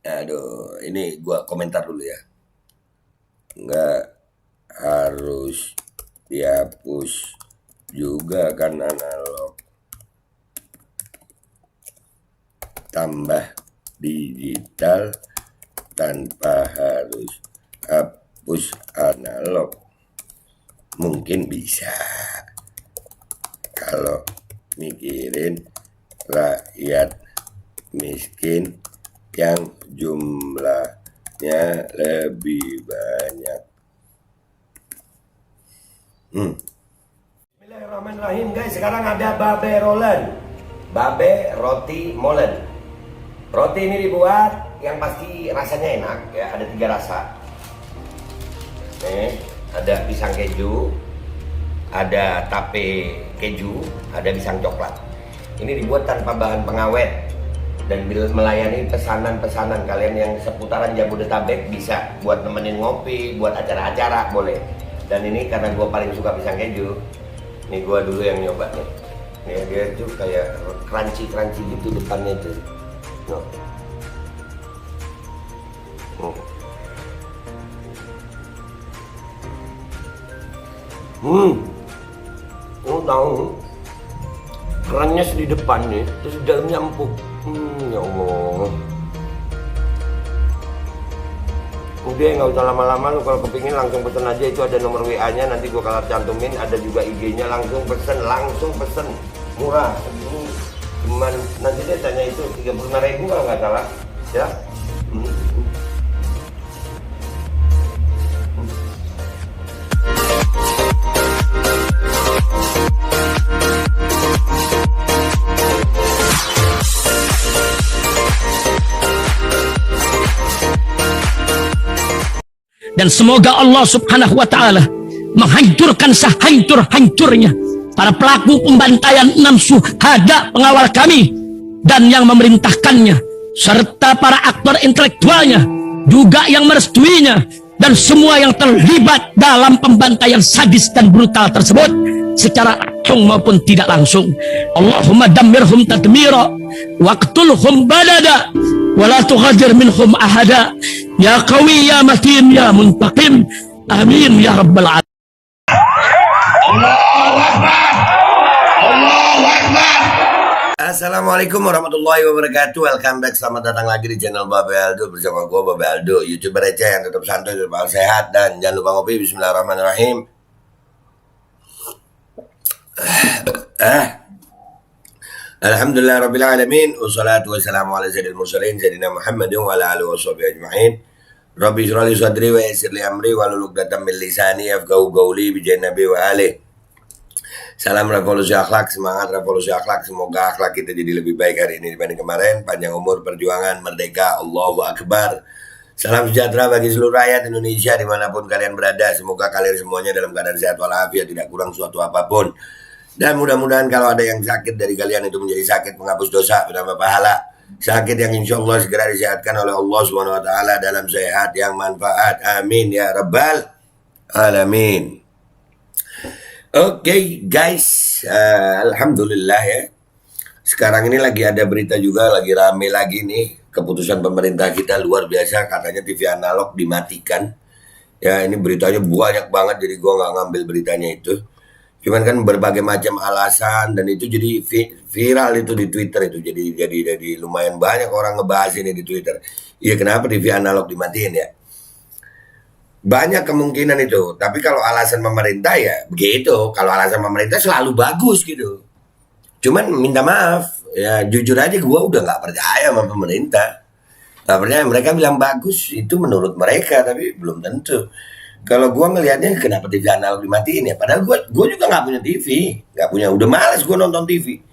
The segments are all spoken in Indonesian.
Aduh, ini gua komentar dulu ya. Nggak harus dihapus juga kan analog. Tambah digital tanpa harus hapus analog. Mungkin bisa kalau mikirin rakyat miskin yang jumlahnya lebih banyak. Bismillahirrahmanirrahim guys, sekarang ada babe rolen, babe roti molen. Roti ini dibuat yang pasti rasanya enak ya, ada 3 rasa. Nih, ada pisang keju, ada tape keju, ada pisang coklat. Ini dibuat tanpa bahan pengawet dan melayani pesanan-pesanan kalian yang seputaran Jabodetabek, bisa buat nemenin ngopi, buat acara-acara boleh. Dan ini karena gue paling suka pisang keju, nih gue dulu yang nyoba nih. Nih dia tuh kayak crunchy gitu depannya tuh. No. Oh tahu, kerannya di depannya, terus di dalamnya empuk. Ya Allah. Udah nggak usah lama-lama, lu kalau kepingin langsung pesen aja, itu ada nomor WA-nya, nanti gua kalau cantumin, ada juga IG-nya, langsung pesen, murah. Ini cuman nanti dia tanya itu 35.000 kalau nggak salah, ya. Dan semoga Allah subhanahu wa ta'ala menghancurkan sehancur-hancurnya para pelaku pembantaian 6 syuhada pengawal kami dan yang memerintahkannya, serta para aktor intelektualnya juga yang merestuinya, dan semua yang terlibat dalam pembantaian sadis dan brutal tersebut secara langsung maupun tidak langsung. Allahumma dammirhum tadmira waqtulhum badada wala tughadir minhum ahada ya qawi ya matin ya muntaqim, amin ya rabbal alamin. Allahu Akbar. Allahu Akbar. Assalamualaikum warahmatullahi wabarakatuh. Welcome back, selamat datang lagi di channel Babe Aldo bersama gue Babe Aldo, YouTuber receh yang tetap santai, tetap sehat, dan jangan lupa ngopi. Bismillahirrahmanirrahim. Alhamdulillah rabbil alamin, wassalatu wassalamu ala sayyidil mursalin sayyidina Muhammadin wa ala alihi washabihi ajma'in. Rabbi shrah li sadri wa yassir li amri wahlul 'uqdatam min lisani yafqahu qawli bi nabi wa alihi. Salam revolusi akhlak, semangat revolusi akhlak. Semoga akhlak kita jadi lebih baik hari ini dibanding kemarin. Panjang umur, perjuangan, merdeka, Allahu Akbar. Salam sejahtera bagi seluruh rakyat Indonesia dimanapun kalian berada. Semoga kalian semuanya dalam keadaan sehat walafiat, tidak kurang suatu apapun. Dan mudah-mudahan kalau ada yang sakit dari kalian itu menjadi sakit penghapus dosa, menambah pahala. Sakit yang insya Allah segera disehatkan oleh Allah SWT dalam sehat yang manfaat. Amin ya rabbal alamin. Oke, guys, alhamdulillah ya. Sekarang ini lagi ada berita juga, lagi rame lagi nih. Keputusan pemerintah kita luar biasa, katanya TV analog dimatikan. Ya, ini beritanya banyak banget, jadi gue nggak ngambil beritanya itu. Cuman kan berbagai macam alasan, dan itu jadi viral itu di Twitter itu. Jadi lumayan banyak orang ngebahas ini di Twitter. Iya, kenapa TV analog dimatiin ya? Banyak kemungkinan itu, tapi kalau alasan pemerintah ya begitu. Kalau alasan pemerintah selalu bagus gitu. Cuman minta maaf, ya jujur aja gue udah nggak percaya sama pemerintah. Nggak percaya, mereka bilang bagus, itu menurut mereka, tapi belum tentu. Kalau gue ngelihatnya kenapa TV analog dimatiin ya? Padahal gue juga nggak punya TV, nggak punya. Udah malas gue nonton TV,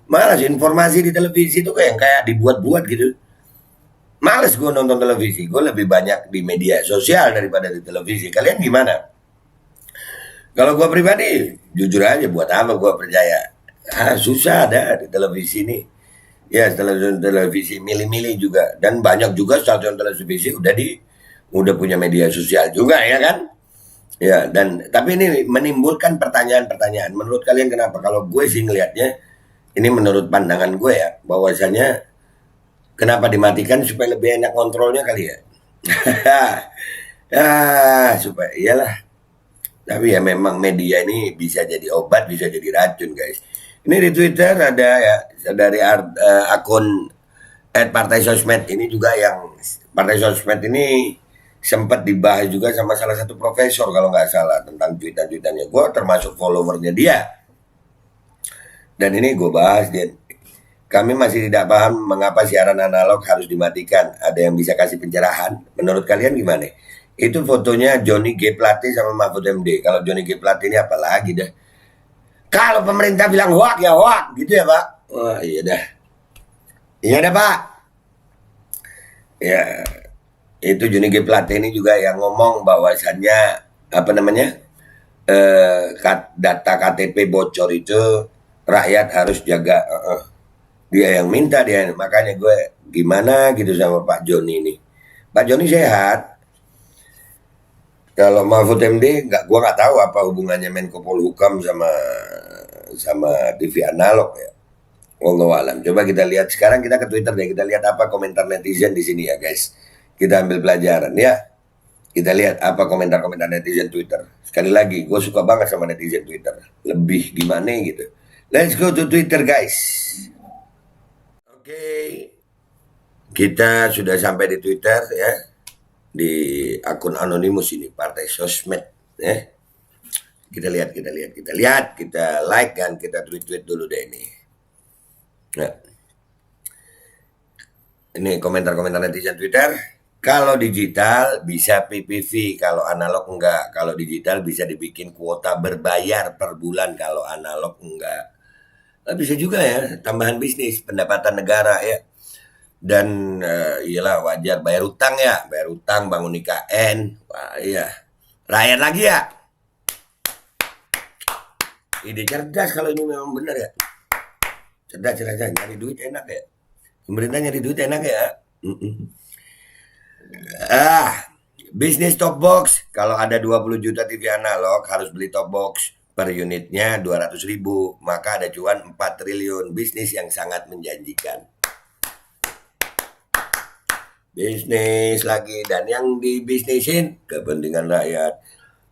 malas informasi di televisi itu kayak dibuat-buat gitu. Males gue nonton televisi, gue lebih banyak di media sosial daripada di televisi. Kalian gimana? Kalau gue pribadi, jujur aja, buat apa gue percaya? Susah ada di televisi ini. Ya, televisi milih-milih juga, dan banyak juga stasiun televisi udah punya media sosial juga, ya kan? Ya, dan tapi ini menimbulkan pertanyaan-pertanyaan. Menurut kalian kenapa? Kalau gue sih ngelihatnya, ini menurut pandangan gue ya, bahwasanya Kenapa dimatikan? Supaya lebih enak kontrolnya kali ya. Supaya iyalah. Tapi ya memang media ini bisa jadi obat, bisa jadi racun, guys. Ini di Twitter ada ya dari akun @partai sosmed ini juga, yang partai sosmed ini sempat dibahas juga sama salah satu profesor kalau nggak salah tentang tweetan-tweetannya. Gue termasuk followernya dia. Dan ini gue bahas, dia. Kami masih tidak paham mengapa siaran analog harus dimatikan. Ada yang bisa kasih pencerahan? Menurut kalian gimana? Itu fotonya Johnny G. Plate sama Mahfud MD. Kalau Johnny G. Plate ini apalagi dah. Kalau pemerintah bilang hoak ya hoak, gitu ya Pak? Wah iya dah. Iya dah Pak. Ya, itu Johnny G. Plate ini juga yang ngomong bahwasannya apa namanya, data KTP bocor itu rakyat harus jaga. Dia yang minta, dia makanya gue gimana gitu sama Pak Joni ini. Pak Joni sehat. Kalau Mahfud MD gue nggak tahu apa hubungannya Menko Polhukam sama TV analog ya. Wallahu alam. Coba kita lihat sekarang, kita ke Twitter deh, kita lihat apa komentar netizen di sini ya guys. Kita ambil pelajaran ya. Kita lihat apa komentar-komentar netizen Twitter. Sekali lagi, gue suka banget sama netizen Twitter. Lebih gimana gitu. Let's go to Twitter guys. Oke, kita sudah sampai di Twitter ya, di akun anonimus ini, partai sosmed ya. Kita lihat, kita like dan kita tweet dulu deh ini. Nah, ini komentar-komentar netizen Twitter. Kalau digital bisa PPV, kalau analog enggak. Kalau digital bisa dibikin kuota berbayar per bulan, kalau analog enggak. Bisa juga ya, tambahan bisnis, pendapatan negara ya. Dan iyalah wajar bayar utang ya, bayar utang, bangun IKN. Wah iya, rakyat lagi ya. Ide cerdas kalau ini memang benar ya. Cerdas, nyari duit enak ya. Pemerintah nyari duit enak ya. Bisnis top box. Kalau ada 20 juta TV analog harus beli top box. Per unitnya 200.000, maka ada cuan 4 triliun. Bisnis yang sangat menjanjikan. Bisnis lagi, dan yang dibisnisin kepentingan rakyat.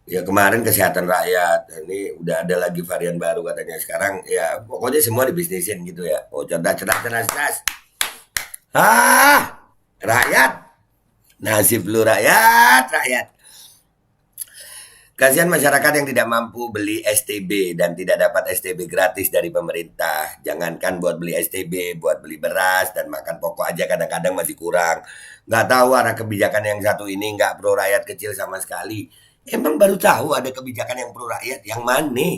Ya kemarin kesehatan rakyat, ini udah ada lagi varian baru katanya sekarang. Ya pokoknya semua dibisnisin gitu ya. Oh cerdas. Rakyat, nasib lu rakyat. Kasihan masyarakat yang tidak mampu beli STB dan tidak dapat STB gratis dari pemerintah. Jangankan buat beli STB, buat beli beras dan makan pokok aja kadang-kadang masih kurang. Nggak tahu arah kebijakan yang satu ini nggak pro rakyat kecil sama sekali. Emang baru tahu ada kebijakan yang pro rakyat? Yang mana?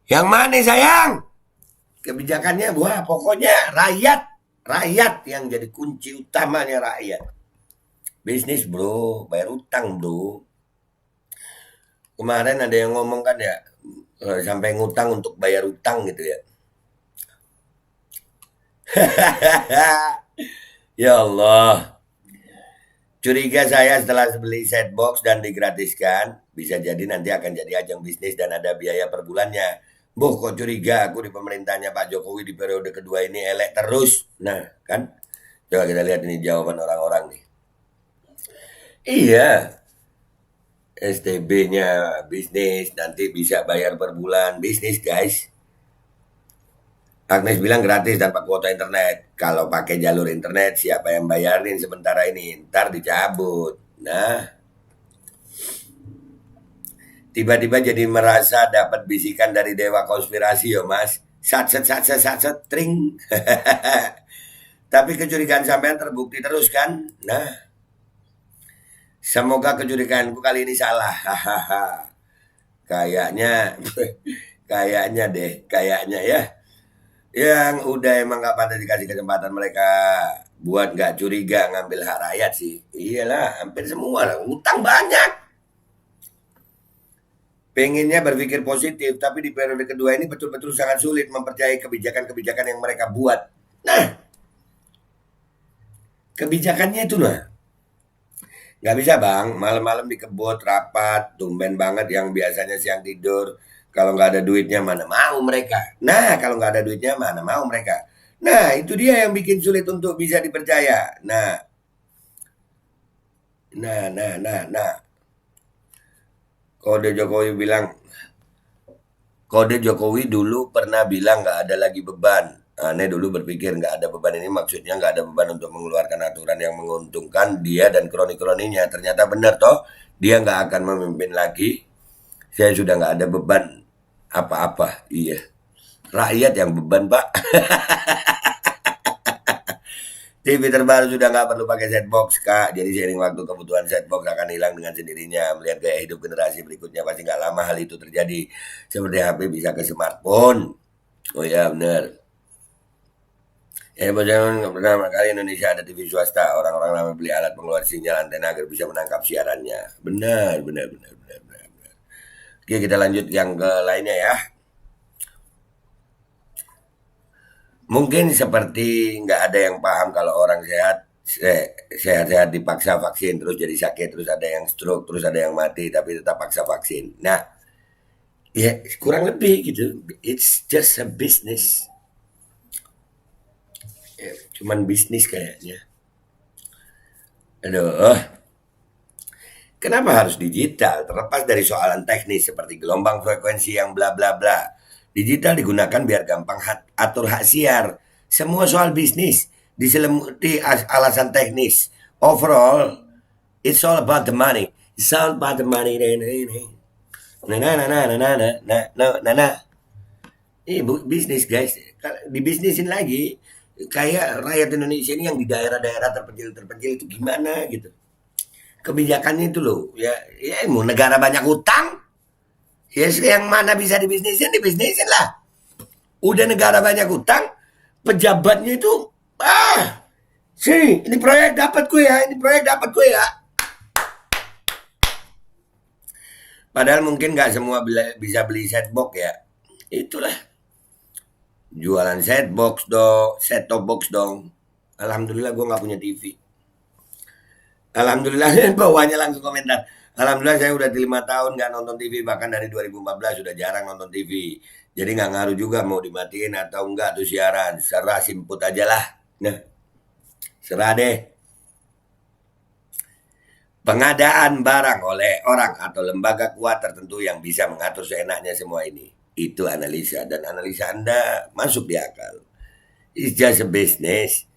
Yang mana sayang? Kebijakannya, wah pokoknya rakyat yang jadi kunci utamanya rakyat. Bisnis bro, bayar utang bro. Kemarin ada yang ngomong kan ya, sampai ngutang untuk bayar utang gitu ya. Ya Allah. Curiga saya setelah beli set box dan digratiskan, bisa jadi nanti akan jadi ajang bisnis dan ada biaya per bulannya. Boh kok curiga aku di pemerintahnya Pak Jokowi di periode kedua ini elek terus. Nah kan, coba kita lihat ini jawaban orang-orang nih. Iya. STB-nya bisnis, nanti bisa bayar per bulan, bisnis guys. Agnes bilang gratis tanpa kuota internet. Kalau pakai jalur internet siapa yang bayarin sementara ini? Ntar dicabut. Nah, tiba-tiba jadi merasa dapat bisikan dari dewa konspirasi yo mas. Sat tring. Tapi kecurigaan sampean terbukti terus kan? Nah, semoga kecurigaanku kali ini salah. Kayaknya ya. Yang udah emang gak pantas dikasih kesempatan mereka buat gak curiga ngambil hak rakyat sih. Iyalah, hampir semua lah. Utang banyak. Pengennya berpikir positif, tapi di periode kedua ini betul-betul sangat sulit mempercayai kebijakan-kebijakan yang mereka buat. Nah, kebijakannya itu nah. Gak bisa bang, malam-malam dikebut, rapat, tumben banget yang biasanya siang tidur. Kalau nggak ada duitnya mana mau mereka. Nah kalau nggak ada duitnya mana mau mereka. Nah, itu dia yang bikin sulit untuk bisa dipercaya. Nah. Kode Jokowi bilang, kode Jokowi dulu pernah bilang nggak ada lagi beban. Aneh dulu berpikir nggak ada beban ini maksudnya nggak ada beban untuk mengeluarkan aturan yang menguntungkan dia dan kroni-kroninya. Ternyata benar toh, dia nggak akan memimpin lagi. Saya sudah nggak ada beban apa-apa. Iya, rakyat yang beban Pak. TV terbaru sudah nggak perlu pakai setbox Kak. Jadi seiring waktu kebutuhan setbox akan hilang dengan sendirinya. Melihat gaya hidup generasi berikutnya pasti nggak lama hal itu terjadi. Seperti HP bisa ke smartphone. Oh ya benar. Ya pertama kali Indonesia ada TV swasta. Orang-orang lama beli alat pengeluar sinyal antena agar bisa menangkap siarannya. Benar. Oke kita lanjut yang ke lainnya ya. Mungkin seperti nggak ada yang paham kalau orang sehat-sehat dipaksa vaksin terus jadi sakit, terus ada yang stroke, terus ada yang mati tapi tetap paksa vaksin. Nah, ya kurang lebih gitu. It's just a business. Ya, cuman bisnis kayaknya. Aduh, kenapa harus digital? Terlepas dari soalan teknis seperti gelombang frekuensi yang bla bla bla. Digital digunakan biar gampang atur hak siar. Semua soal bisnis diselimuti alasan teknis. Overall, it's all about the money. It's all about the money. Nah, nah, nah, nah, nah, nah, nah, nah, nah, nah, nah. Ini bisnis guys. Dibisnisin lagi. Kayak rakyat Indonesia ini yang di daerah-daerah terpencil itu gimana gitu. Kebijakannya itu loh. Ya mau negara banyak utang. Ya yang mana bisa dibisnisin lah. Udah negara banyak utang, pejabatnya itu sih ini proyek dapat gue ya. Padahal mungkin nggak semua bisa beli setbox ya. Itulah jualan set top box dong. Alhamdulillah gue nggak punya TV. Alhamdulillah bawahnya langsung komentar. Alhamdulillah saya udah 5 tahun nggak nonton TV, bahkan dari 2014 sudah jarang nonton TV. Jadi nggak ngaruh juga mau dimatiin atau enggak tuh siaran. Serah simput aja lah. Nah, serah deh. Pengadaan barang oleh orang atau lembaga kuat tertentu yang bisa mengatur seenaknya semua ini. Itu analisa dan analisa Anda masuk di akal. It's just a business.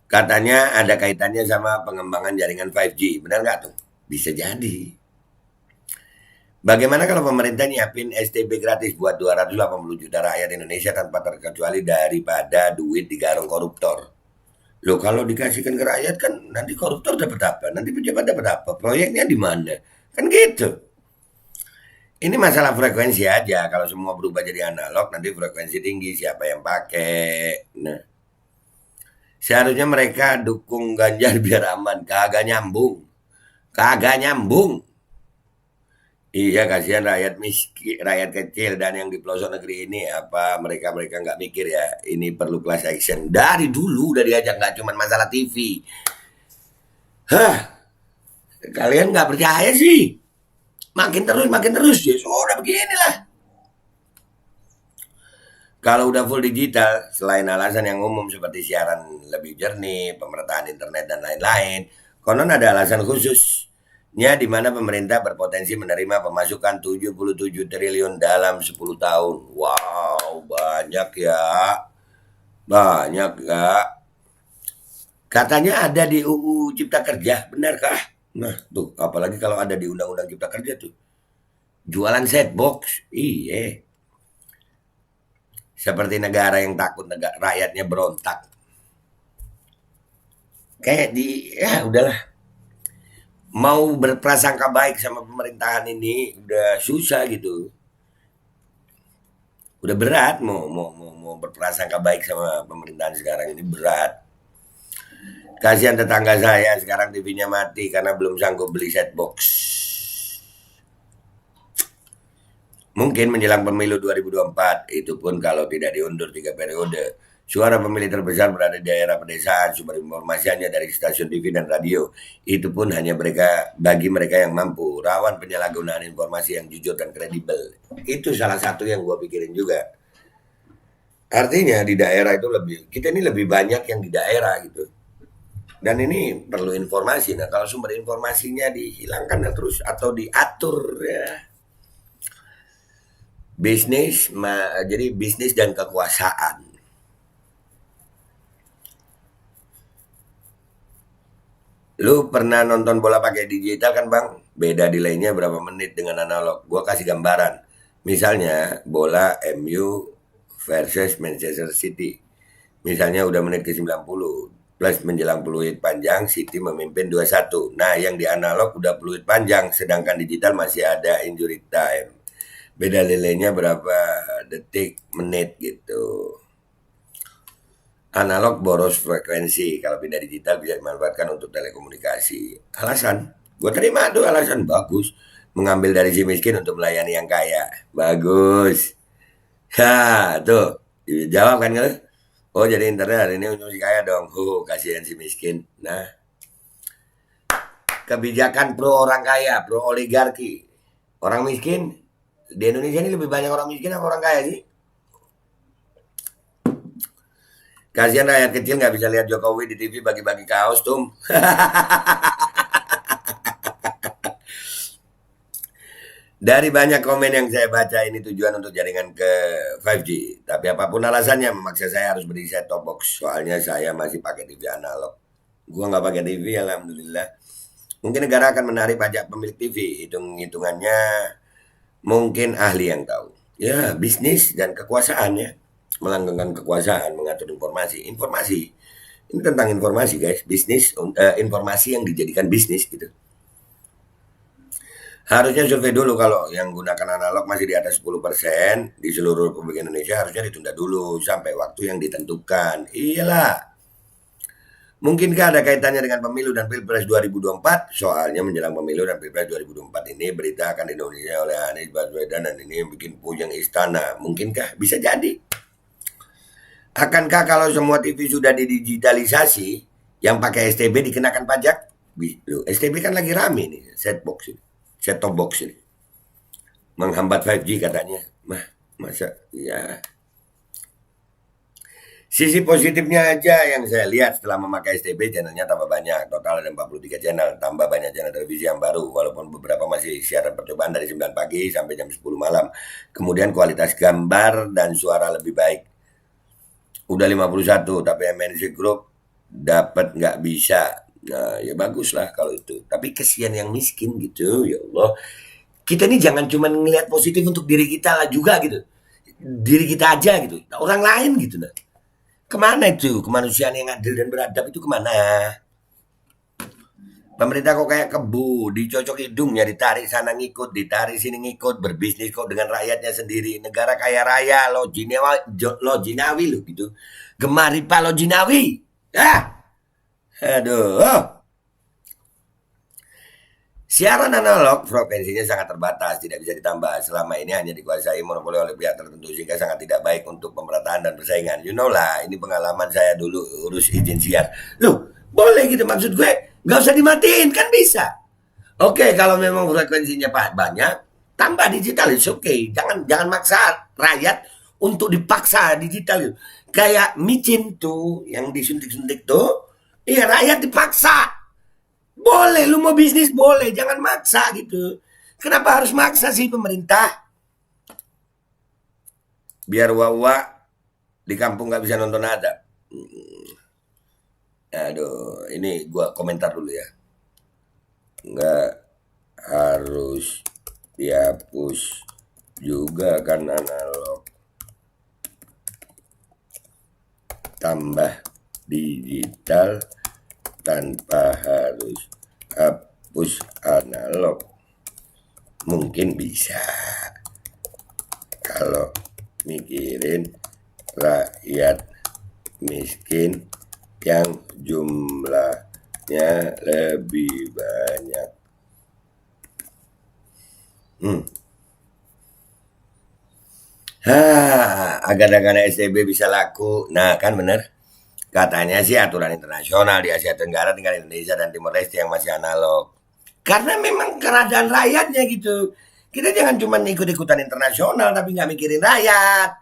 Katanya ada kaitannya sama pengembangan jaringan 5G. Benar nggak tuh? Bisa jadi. Bagaimana kalau pemerintah nyiapin STB gratis buat 280 juta rakyat Indonesia tanpa terkecuali daripada duit digarung koruptor? Loh kalau dikasihkan ke rakyat kan nanti koruptor dapat apa? Nanti pejabat dapat apa? Proyeknya di mana? Kan gitu. Ini masalah frekuensi aja. Kalau semua berubah jadi analog, nanti frekuensi tinggi siapa yang pakai? Nah, seharusnya mereka dukung Ganjar biar aman. Kagak nyambung. Iya kasihan rakyat miskin, rakyat kecil dan yang di pelosok negeri ini apa mereka nggak mikir ya ini perlu class action dari dulu udah diajak nggak cuma masalah TV. Kalian nggak percaya sih? Makin terus ya sudah beginilah. Kalau udah full digital, selain alasan yang umum seperti siaran lebih jernih, pemerataan internet dan lain-lain, konon ada alasan khususnya di mana pemerintah berpotensi menerima pemasukan 77 triliun dalam 10 tahun. Wow, banyak ya. Katanya ada di UU Cipta Kerja, benarkah? Nah, tuh, apalagi kalau ada di Undang-Undang Cipta Kerja tuh. Jualan set box, iya. Seperti negara yang takut rakyatnya berontak. Kayak ya udahlah. Mau berprasangka baik sama pemerintahan ini udah susah gitu. Udah berat mau berprasangka baik sama pemerintahan sekarang ini berat. Kasihan tetangga saya sekarang TV-nya mati karena belum sanggup beli set box. Mungkin menjelang pemilu 2024, itu pun kalau tidak diundur 3 periode. Suara pemilih terbesar berada di daerah pedesaan, sumber informasi hanya dari stasiun TV dan radio. Itu pun hanya bagi mereka yang mampu, rawan penyalahgunaan informasi yang jujur dan kredibel. Itu salah satu yang gue pikirin juga. Artinya di daerah itu kita ini lebih banyak yang di daerah gitu. Dan ini perlu informasi. Nah, kalau sumber informasinya dihilangkan terus atau diatur ya. Jadi bisnis dan kekuasaan. Lu pernah nonton bola pakai digital kan bang? Beda delaynya berapa menit dengan analog. Gua kasih gambaran. Misalnya bola MU versus Manchester City. Misalnya udah menit ke 90 plus menjelang peluit panjang City memimpin 2-1. Nah, yang di analog udah peluit panjang sedangkan digital masih ada injury time. Beda delaynya berapa detik, menit gitu. Analog boros frekuensi, kalau pindah digital bisa dimanfaatkan untuk telekomunikasi. Alasan, gue terima tuh alasan bagus. Mengambil dari si miskin untuk melayani yang kaya. Bagus. Ha, tuh. Jawab kan kan? Oh, jadi internet hari ini untuk si kaya dong. Kasihan si miskin. Nah, kebijakan pro orang kaya, pro oligarki. Orang miskin, di Indonesia ini lebih banyak orang miskin apa orang kaya sih? Kasihan rakyat kecil nggak bisa lihat Jokowi di TV bagi-bagi kaos tuh. Dari banyak komen yang saya baca ini tujuan untuk jaringan ke 5G. Tapi apapun alasannya memaksa saya harus beli set top box. Soalnya saya masih pakai TV analog. Gua nggak pakai TV, alhamdulillah. Mungkin negara akan menarik pajak pemilik TV. Hitung-hitungannya mungkin ahli yang tahu. Ya, bisnis dan kekuasaannya. Melanggengkan kekuasaan, mengatur informasi. Informasi. Ini tentang informasi guys. Bisnis, informasi yang dijadikan bisnis gitu. Harusnya survei dulu kalau yang gunakan analog masih di atas 10% di seluruh Republik Indonesia harusnya ditunda dulu sampai waktu yang ditentukan. Iyalah. Mungkinkah ada kaitannya dengan pemilu dan Pilpres 2024? Soalnya menjelang pemilu dan Pilpres 2024 ini berita akan Indonesia oleh Anies Baswedan dan ini yang bikin puyeng istana. Mungkinkah? Bisa jadi. Akankah kalau semua TV sudah didigitalisasi yang pakai STB dikenakan pajak? STB kan lagi rame nih, set top box ini menghambat 5G katanya. Masa ya. Sisi positifnya aja yang saya lihat setelah memakai STB, channelnya tambah banyak. Total ada 43 channel, tambah banyak channel televisi yang baru. Walaupun beberapa masih siaran percobaan dari 9 pagi sampai jam 10 malam. Kemudian kualitas gambar dan suara lebih baik. Udah 51, tapi MNC Group dapat nggak bisa. Nah, ya bagus lah kalau itu. Tapi kesian yang miskin gitu, ya Allah. Kita ini jangan cuma ngelihat positif untuk diri kita lah juga gitu. Diri kita aja gitu. Orang lain gitu nah. Kemana itu kemanusiaan yang adil dan beradab itu kemana? Pemerintah kok kayak kebu, dicocok hidungnya, ditarik sana ngikut, ditarik sini ngikut, berbisnis kok dengan rakyatnya sendiri. Negara kaya raya, lo Jinawi lo gitu. Gemari Pak lo Jinawi. Aduh. Siaran analog frekuensinya sangat terbatas, tidak bisa ditambah. Selama ini hanya dikuasai monopoli oleh pihak tertentu sehingga sangat tidak baik untuk pemerataan dan persaingan. You know lah, ini pengalaman saya dulu urus izin siar. Loh, boleh gitu maksud gue, nggak usah dimatiin kan bisa. Oke, kalau memang frekuensinya banyak, tambah digital itu oke. Jangan maksa rakyat untuk dipaksa digital. Kayak micin tuh yang disuntik-suntik tuh, iya rakyat dipaksa. Boleh, lu mau bisnis boleh, jangan maksa gitu. Kenapa harus maksa sih pemerintah? Biar wawa di kampung nggak bisa nonton ada. Aduh, ini gua komentar dulu ya. Nggak harus dihapus juga kan analog. Tambah digital tanpa harus hapus analog. Mungkin bisa kalau mikirin rakyat miskin yang jumlahnya lebih banyak. Agar-agar STB bisa laku. Nah kan bener. Katanya sih aturan internasional di Asia Tenggara tinggal Indonesia dan Timor Leste yang masih analog. Karena memang keadaan rakyatnya gitu. Kita jangan cuma ikut-ikutan internasional tapi nggak mikirin rakyat.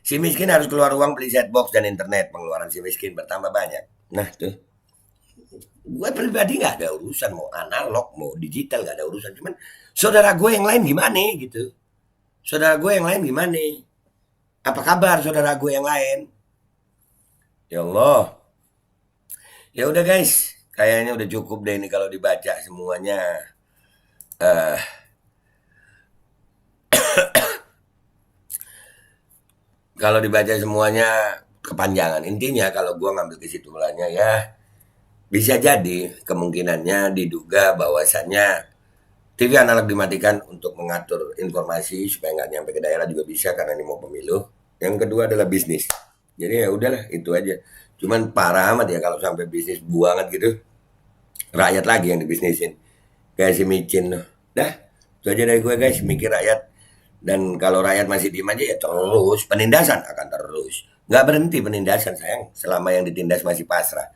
Si miskin harus keluar uang beli set box dan internet. Pengeluaran si miskin bertambah banyak. Nah tuh, gue pribadi nggak ada urusan mau analog mau digital, nggak ada urusan. Cuman saudara gue yang lain gimana gitu. Saudara gue yang lain gimana? Apa kabar saudara gue yang lain? Ya Allah. Ya udah guys, kayaknya udah cukup deh ini kalau dibaca semuanya. Kalau dibaca semuanya kepanjangan. Intinya kalau gua ngambil kesimpulannya ya, bisa jadi kemungkinannya diduga bahwasannya TV analog dimatikan untuk mengatur informasi supaya nggak nyampe ke daerah juga bisa karena ini mau pemilu. Yang kedua adalah bisnis. Jadi ya udahlah itu aja. Cuman parah amat ya kalau sampai bisnis buangan gitu. Rakyat lagi yang dibisnisin. Kayak si micin loh. Dah, itu aja dari gue guys, mikir rakyat. Dan kalau rakyat masih diem aja ya terus penindasan akan terus. Nggak berhenti penindasan sayang selama yang ditindas masih pasrah.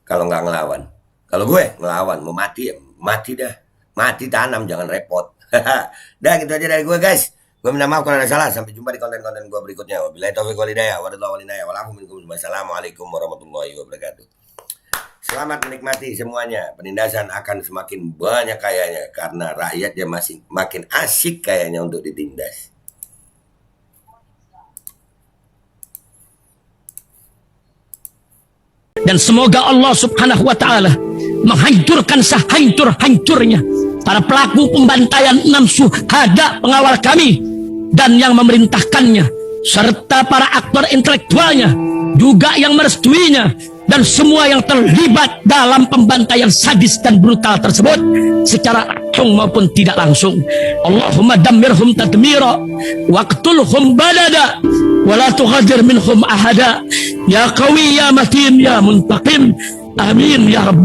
Kalau nggak ngelawan. Kalau gue ngelawan mau mati ya mati dah. Mati tanam jangan repot. Dah gitu aja dari gue guys. Gue minta maaf kalau ada salah. Sampai jumpa di konten-konten gue berikutnya. Wabillahi taufiq wal hidayah. Wassalamualaikum warahmatullahi wabarakatuh. Selamat menikmati semuanya. Penindasan akan semakin banyak kayaknya karena rakyatnya masih makin asik kayaknya untuk ditindas. Dan semoga Allah subhanahu wa ta'ala menghancurkan sehancur-hancurnya para pelaku pembantaian 6 syuhada pengawal kami dan yang memerintahkannya serta para aktor intelektualnya juga yang merestuinya dan semua yang terlibat dalam pembantaian sadis dan brutal tersebut secara langsung maupun tidak langsung. Allahumma dammirhum tadmira waqtulhum balada wala tughadir minhum ahada ya qawi ya matin ya muntaqim amin ya rabbal